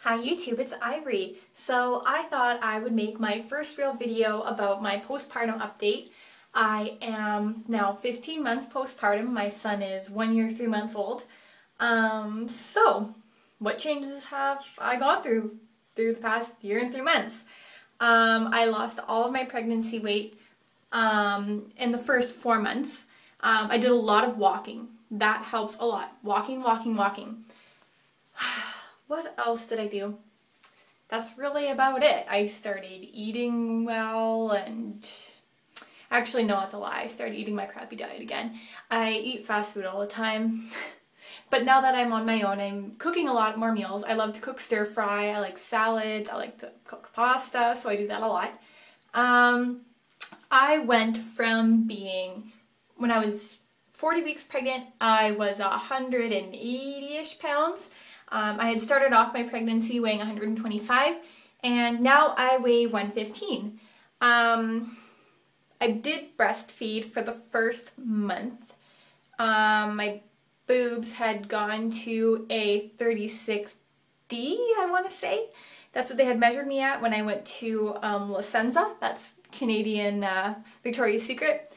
Hi YouTube, it's Ivory. So I thought I would make my first real video about my postpartum update. I am now 15 months postpartum. My son is 1 year, 3 months old. So what changes have I gone through the past year and 3 months? I lost all of my pregnancy weight in the first 4 months. I did a lot of walking. That helps a lot. Walking. What else did I do? That's really about it. I started eating well and... Actually, no, that's a lie. I started eating my crappy diet again. I eat fast food all the time. But now that I'm on my own, I'm cooking a lot more meals. I love to cook stir fry. I like salads. I like to cook pasta, so I do that a lot. I went from being, when I was 40 weeks pregnant, I was 180-ish pounds. I had started off my pregnancy weighing 125, and now I weigh 115. I did breastfeed for the first month. My boobs had gone to a 36D, I want to say. That's what they had measured me at when I went to La Senza, that's Canadian Victoria's Secret.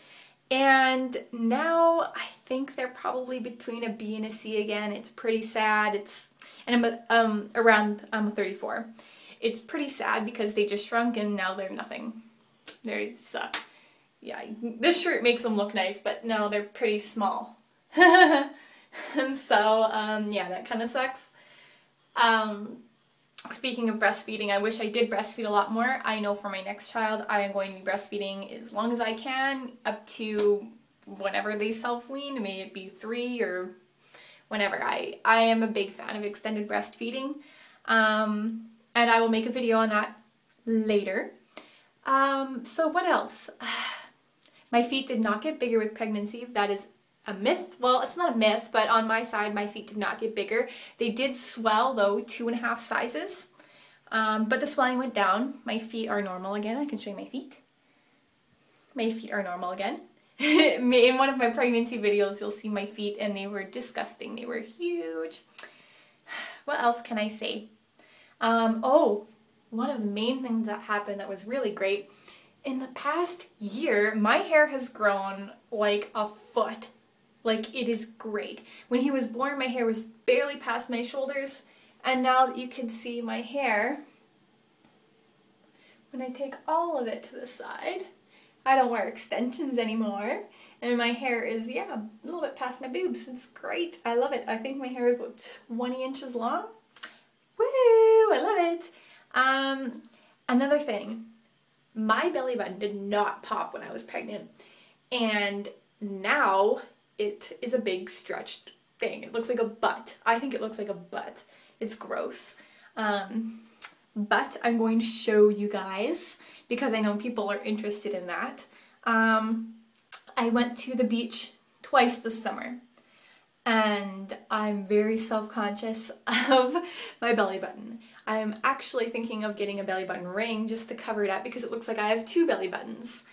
And now I think they're probably between a B and a C again. It's pretty sad. And I'm around 34. It's pretty sad because they just shrunk and now they're nothing. They're yeah, this shirt makes them look nice, but no, they're pretty small. And so yeah, that kind of sucks. Speaking of breastfeeding, I wish I did breastfeed a lot more. I know for my next child, I am going to be breastfeeding as long as I can, up to whenever they self-wean, may it be 3 or whenever. I am a big fan of extended breastfeeding, and I will make a video on that later. So what else? My feet did not get bigger with pregnancy. That is a myth. Well, it's not a myth, but on my side, my feet did not get bigger. They did swell, though, 2.5 sizes. But the swelling went down. My feet are normal again. I can show you my feet. My feet are normal again. In one of my pregnancy videos, you'll see my feet, and they were disgusting. They were huge. What else can I say? Oh, one of the main things that happened that was really great. In the past year, my hair has grown like a foot. Like, it is great. When he was born, my hair was barely past my shoulders, and now that you can see my hair, when I take all of it to the side, I don't wear extensions anymore, and my hair is, yeah, a little bit past my boobs. It's great. I love it. I think my hair is about 20 inches long. Woo! I love it. Another thing, my belly button did not pop when I was pregnant, and now it is a big stretched thing. It looks like a butt. I think it looks like a butt. It's gross. But I'm going to show you guys because I know people are interested in that. I went to the beach twice this summer, and I'm very self-conscious of my belly button. I'm actually thinking of getting a belly button ring just to cover it up because it looks like I have 2 belly buttons.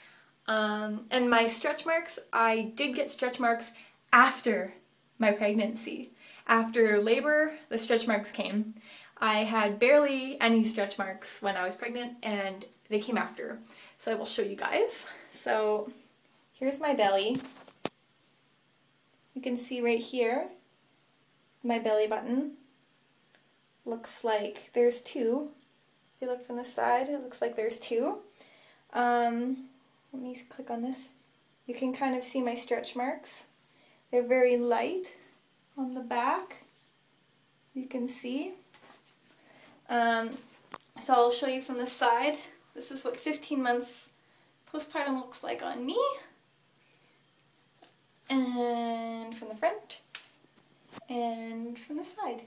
And my stretch marks, I did get stretch marks after my pregnancy. After labor, the stretch marks came. I had barely any stretch marks when I was pregnant, and they came after. So I will show you guys. So here's my belly. You can see right here, my belly button. Looks like there's 2. If you look from the side, it looks like there's 2. Let me click on this. You can kind of see my stretch marks. They're very light on the back. You can see. So I'll show you from the side. This is what 15 months postpartum looks like on me. And from the front. And from the side.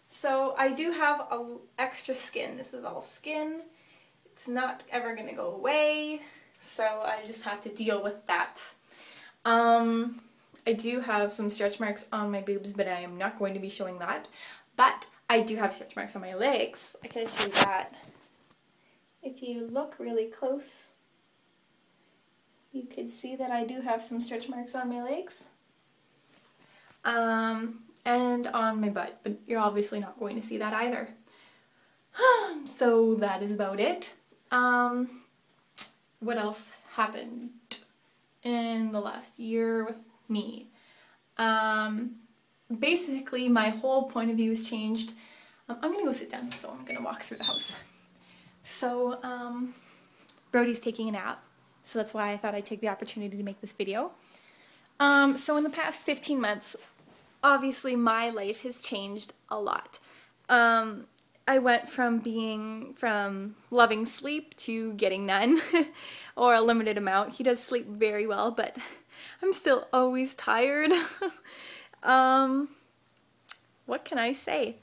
So I do have extra skin. This is all skin. It's not ever going to go away, so I just have to deal with that. I do have some stretch marks on my boobs, but I am not going to be showing that. But I do have stretch marks on my legs. I can show you that. If you look really close, you could see that I do have some stretch marks on my legs. and on my butt, but you're obviously not going to see that either. So that is about it. What else happened in the last year with me? Basically, my whole point of view has changed. I'm gonna go sit down, so I'm gonna walk through the house. So, Brody's taking a nap, so that's why I thought I'd take the opportunity to make this video. So in the past 15 months, obviously my life has changed a lot. I went from loving sleep to getting none, or a limited amount. He does sleep very well, but I'm still always tired. What can I say?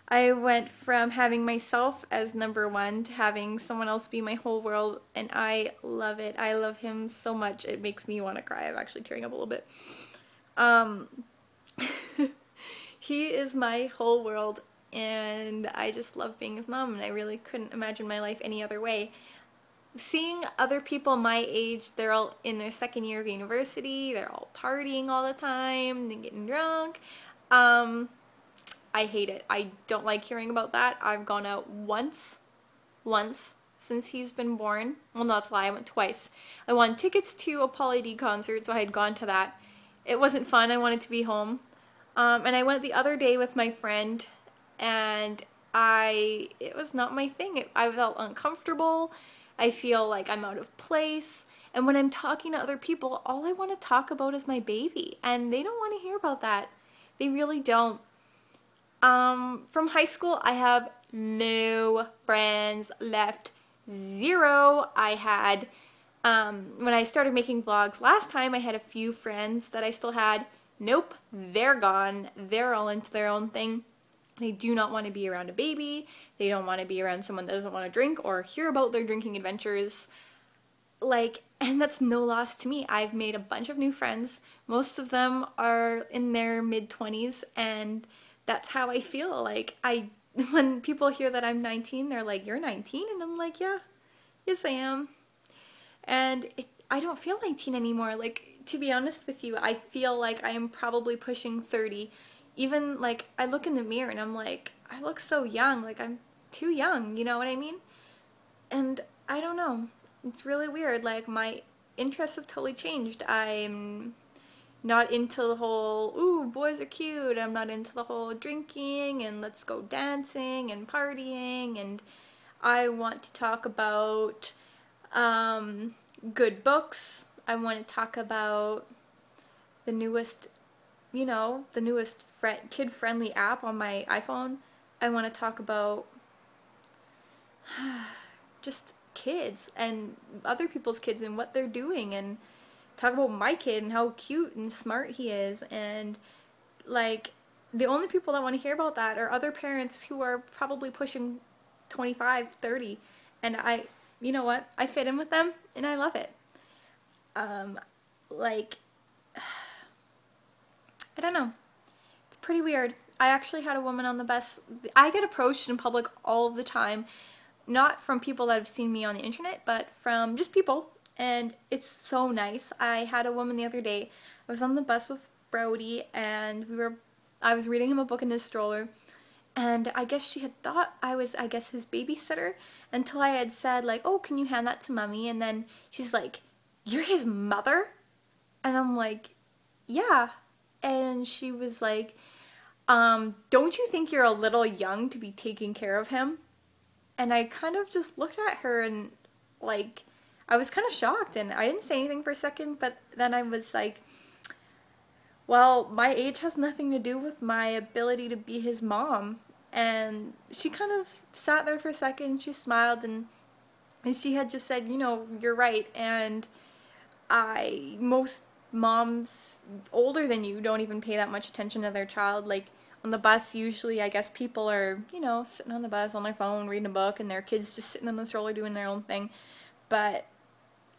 I went from having myself as number one to having someone else be my whole world, and I love it. I love him so much. It makes me want to cry. I'm actually tearing up a little bit. He is my whole world, and I just love being his mom, and I really couldn't imagine my life any other way. Seeing other people my age, they're all in their second year of university, they're all partying all the time, they're getting drunk. I hate it. I don't like hearing about that. I've gone out once since he's been born. Well, no, that's a lie. I went twice. I won tickets to a Pauly D concert, so I had gone to that. It wasn't fun. I wanted to be home. And I went the other day with my friend, and it was not my thing. I felt uncomfortable. I feel like I'm out of place. And when I'm talking to other people, all I want to talk about is my baby. And they don't want to hear about that. They really don't. From high school, I have no friends left. Zero. I had, when I started making vlogs last time, I had a few friends that I still had. Nope, they're gone. They're all into their own thing. They do not want to be around a baby. They don't want to be around someone that doesn't want to drink or hear about their drinking adventures. And that's no loss to me. I've made a bunch of new friends. Most of them are in their mid-20s, and that's how I feel. When people hear that I'm 19, they're like, "You're 19?" And I'm like, "Yeah, yes I am." And I don't feel 19 anymore. To be honest with you, I feel like I am probably pushing 30. Even, I look in the mirror and I'm like, I look so young. I'm too young, you know what I mean? And I don't know. It's really weird. My interests have totally changed. I'm not into the whole, ooh, boys are cute. I'm not into the whole drinking and let's go dancing and partying. And I want to talk about good books. I want to talk about the newest, kid-friendly app on my iPhone. I want to talk about just kids and other people's kids and what they're doing, and talk about my kid and how cute and smart he is. And the only people that want to hear about that are other parents who are probably pushing 25, 30, and you know what, I fit in with them and I love it. I don't know. It's pretty weird. I actually had a woman on the bus. I get approached in public all the time, not from people that have seen me on the internet, but from just people, and it's so nice. I had a woman the other day. I was on the bus with Brody, and I was reading him a book in his stroller, and I guess she had thought I was, his babysitter, until I had said, "Oh, can you hand that to Mommy?" And then she's like, "You're his mother?" And I'm like, "Yeah." And she was like, "Don't you think you're a little young to be taking care of him?" And I kind of just looked at her and I was kind of shocked, and I didn't say anything for a second, but then I was like, well, my age has nothing to do with my ability to be his mom. And she kind of sat there for a second, and she smiled, and she had just said, "You're right." And most moms older than you don't even pay that much attention to their child. On the bus, usually, I guess people are, sitting on the bus on their phone, reading a book, and their kids just sitting in the stroller doing their own thing. But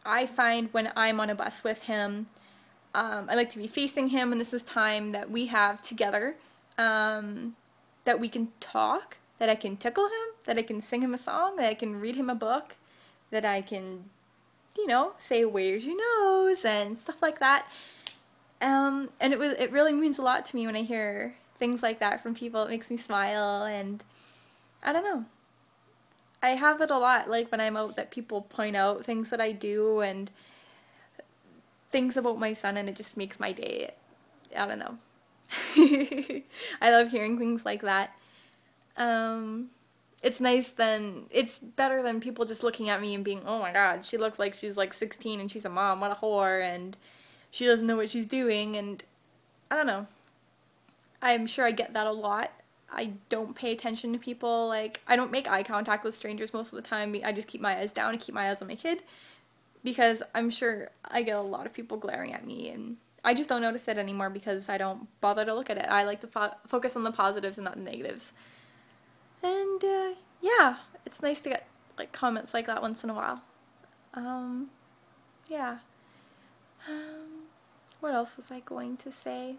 I find when I'm on a bus with him, I like to be facing him, and this is time that we have together, that we can talk, that I can tickle him, that I can sing him a song, that I can read him a book, that I can, say, "Where's your nose?" and stuff like that. And it really means a lot to me when I hear things like that from people. It makes me smile, and I don't know. I have it a lot, like when I'm out, that people point out things that I do and things about my son, and it just makes my day. I don't know. I love hearing things like that. It's nice it's better than people just looking at me and being, oh my god, she looks like she's like 16 and she's a mom, what a whore, and she doesn't know what she's doing, and I don't know. I'm sure I get that a lot. I don't pay attention to people, like, I don't make eye contact with strangers most of the time. I just keep my eyes down and keep my eyes on my kid, because I'm sure I get a lot of people glaring at me, and I just don't notice it anymore because I don't bother to look at it. I like to focus on the positives and not the negatives. And, yeah, it's nice to get, like, comments like that once in a while. Yeah. What else was I going to say?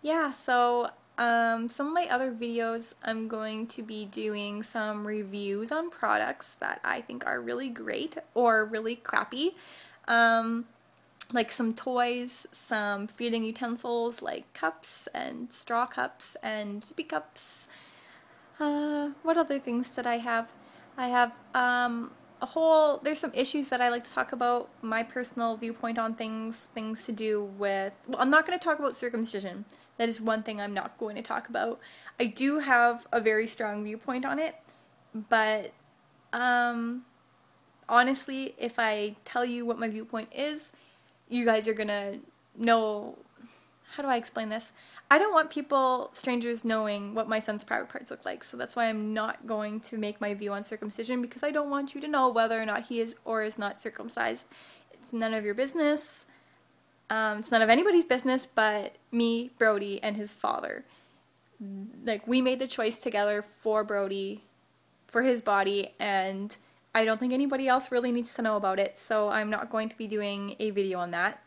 Yeah, so, some of my other videos, I'm going to be doing some reviews on products that I think are really great or really crappy. Like some toys, some feeding utensils like cups and straw cups and sippy cups. What other things did I have? I have there's some issues that I like to talk about, my personal viewpoint on things to do with, well, I'm not going to talk about circumcision. That is one thing I'm not going to talk about. I do have a very strong viewpoint on it, but honestly, if I tell you what my viewpoint is, you guys are gonna know. How do I explain this? I don't want strangers knowing what my son's private parts look like, so that's why I'm not going to make my view on circumcision, because I don't want you to know whether or not he is or is not circumcised. It's none of your business. It's none of anybody's business but me, Brody, and his father. Like, we made the choice together for Brody, for his body, and I don't think anybody else really needs to know about it, so I'm not going to be doing a video on that.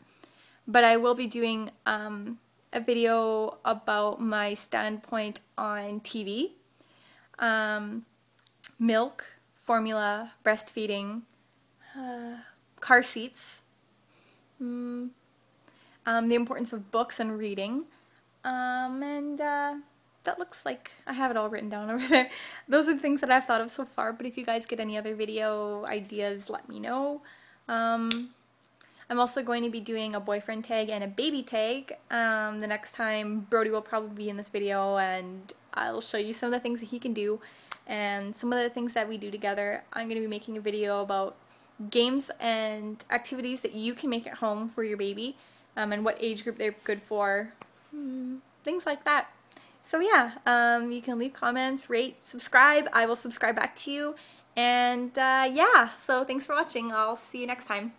But I will be doing a video about my standpoint on TV, milk, formula, breastfeeding, car seats, the importance of books and reading, and that looks like I have it all written down over there. Those are the things that I've thought of so far, but if you guys get any other video ideas, let me know. I'm also going to be doing a boyfriend tag and a baby tag. The next time, Brody will probably be in this video, and I'll show you some of the things that he can do and some of the things that we do together. I'm going to be making a video about games and activities that you can make at home for your baby, and what age group they're good for, things like that. So yeah, you can leave comments, rate, subscribe. I will subscribe back to you. And yeah, so thanks for watching. I'll see you next time.